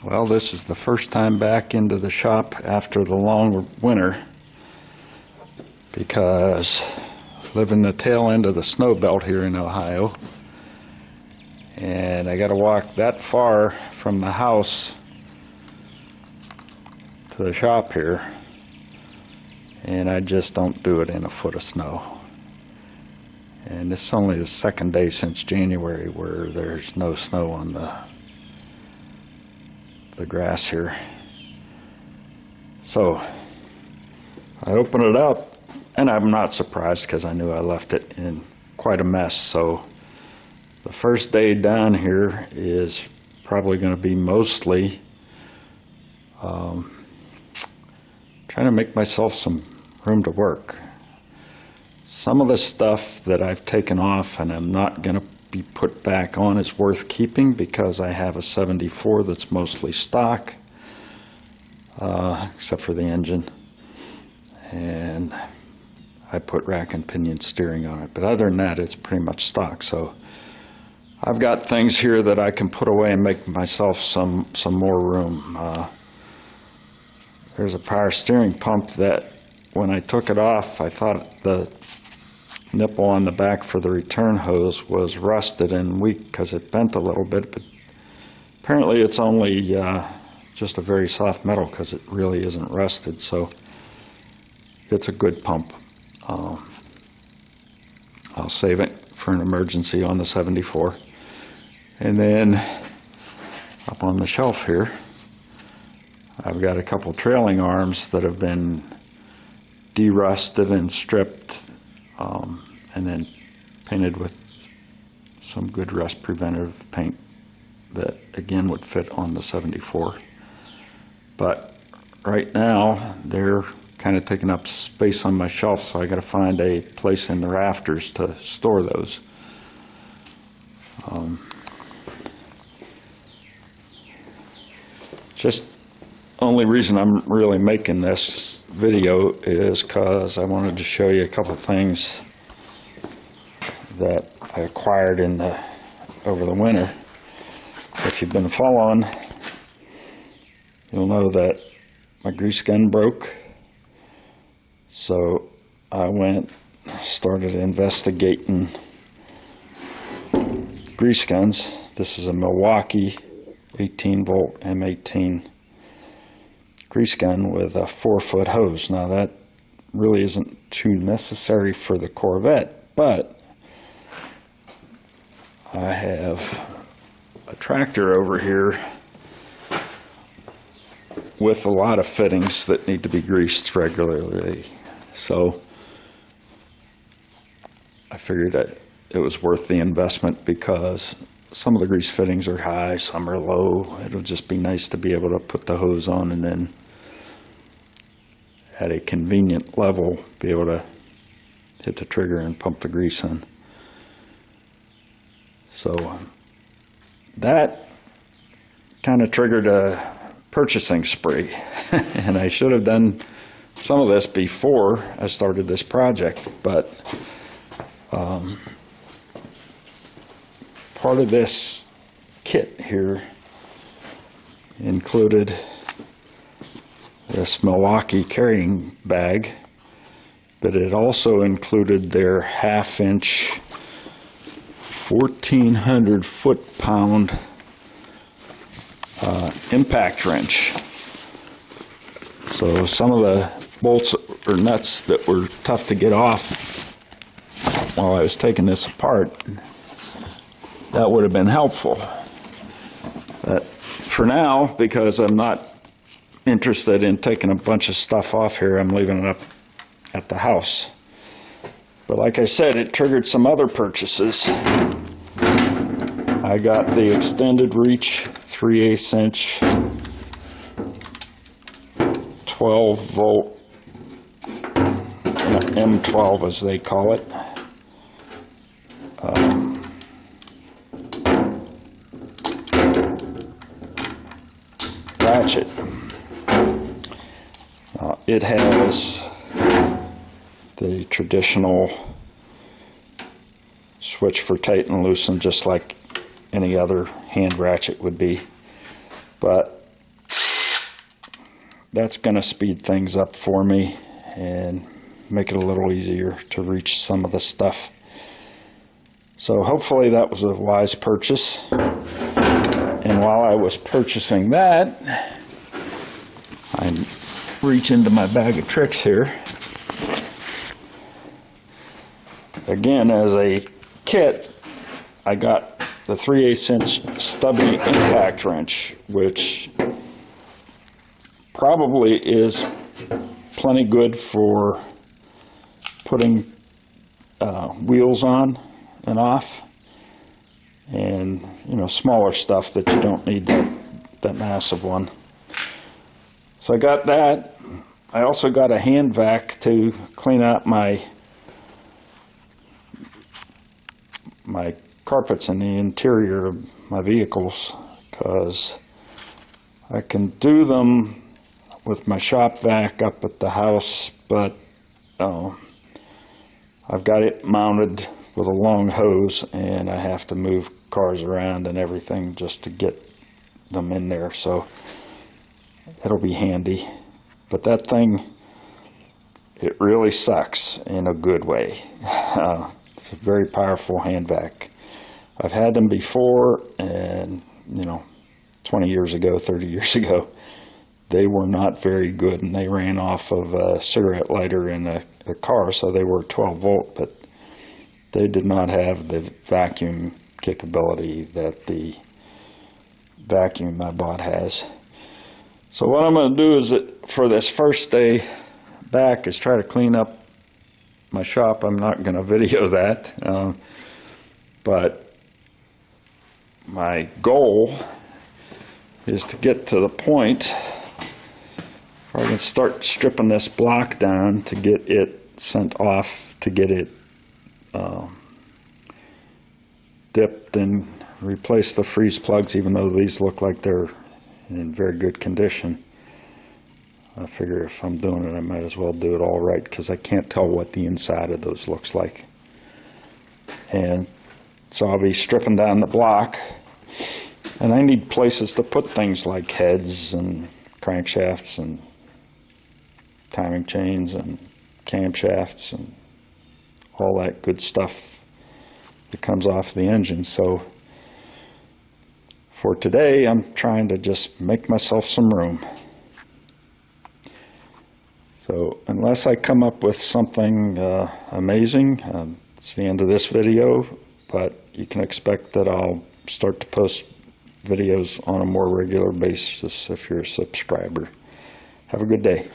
Well, this is the first time back into the shop after the long winter because I live in the tail end of the snow belt here in Ohio, and I got to walk that far from the house to the shop here, and I just don't do it in a foot of snow. And this is only the second day since January where there's no snow on the grass here. So I open it up, and I'm not surprised because I knew I left it in quite a mess. So the first day down here is probably going to be mostly trying to make myself some room to work. Some of the stuff that I've taken off and I'm not going to be put back on is worth keeping because I have a 74 that's mostly stock, except for the engine, and I put rack and pinion steering on it, but other than that it's pretty much stock. So I've got things here that I can put away and make myself some more room. There's a power steering pump that when I took it off I thought the nipple on the back for the return hose was rusted and weak because it bent a little bit, but apparently it's only just a very soft metal because it really isn't rusted. So it's a good pump. I'll save it for an emergency on the 74. And then up on the shelf here I've got a couple trailing arms that have been derusted and stripped, and then painted with some good rust preventative paint that again would fit on the 74. But right now they're kind of taking up space on my shelf, so I got to find a place in the rafters to store those. Just only reason I'm really making this video is because I wanted to show you a couple things that I acquired over the winter. If you've been following, you'll know that my grease gun broke. So I started investigating grease guns. This is a Milwaukee 18-volt M18 grease gun with a 4-foot hose. Now that really isn't too necessary for the Corvette, but I have a tractor over here with a lot of fittings that need to be greased regularly. So I figured that it was worth the investment because some of the grease fittings are high, some are low. It'll just be nice to be able to put the hose on and then at a convenient level be able to hit the trigger and pump the grease in. So that kind of triggered a purchasing spree and I should have done some of this before I started this project, but part of this kit here included this Milwaukee carrying bag, but it also included their 1/2-inch 1,400 foot-pound impact wrench. So some of the bolts or nuts that were tough to get off while I was taking this apart, that would have been helpful. But for now, because I'm not interested in taking a bunch of stuff off here, I'm leaving it up at the house. But like I said, it triggered some other purchases. I got the extended reach 3/8 inch 12-volt M12 as they call it. Ratchet. It has the traditional switch for tighten and loosen, just like any other hand ratchet would be, but that's going to speed things up for me and make it a little easier to reach some of the stuff. So hopefully that was a wise purchase. And while I was purchasing that, I reach into my bag of tricks here. Again, as a kit, I got the 3/8 inch stubby impact wrench, which probably is plenty good for putting wheels on and off, and smaller stuff that you don't need that massive one. So I got that. I also got a hand vac to clean out my carpets in the interior of my vehicles, because I can do them with my shop vac up at the house, but I've got it mounted with a long hose, and I have to move cars around and everything just to get them in there, so it'll be handy. But that thing, it really sucks in a good way. It's a very powerful hand vac. I've had them before, and 20 years ago, 30 years ago, they were not very good, and they ran off of a cigarette lighter in a car, so they were 12 volt, but they did not have the vacuum capability that the vacuum I bought has. So what I'm going to do is that for this first day back is try to clean up my shop. I'm not going to video that, but my goal is to get to the point where I can start stripping this block down to get it sent off, to get it dipped and replace the freeze plugs, even though these look like they're in very good condition. I figure if I'm doing it, I might as well do it all right, because I can't tell what the inside of those looks like. And so I'll be stripping down the block, and I need places to put things like heads and crankshafts and timing chains and camshafts and all that good stuff that comes off the engine. So for today, I'm trying to just make myself some room. So unless I come up with something amazing, it's the end of this video, but you can expect that I'll start to post videos on a more regular basis if you're a subscriber. Have a good day.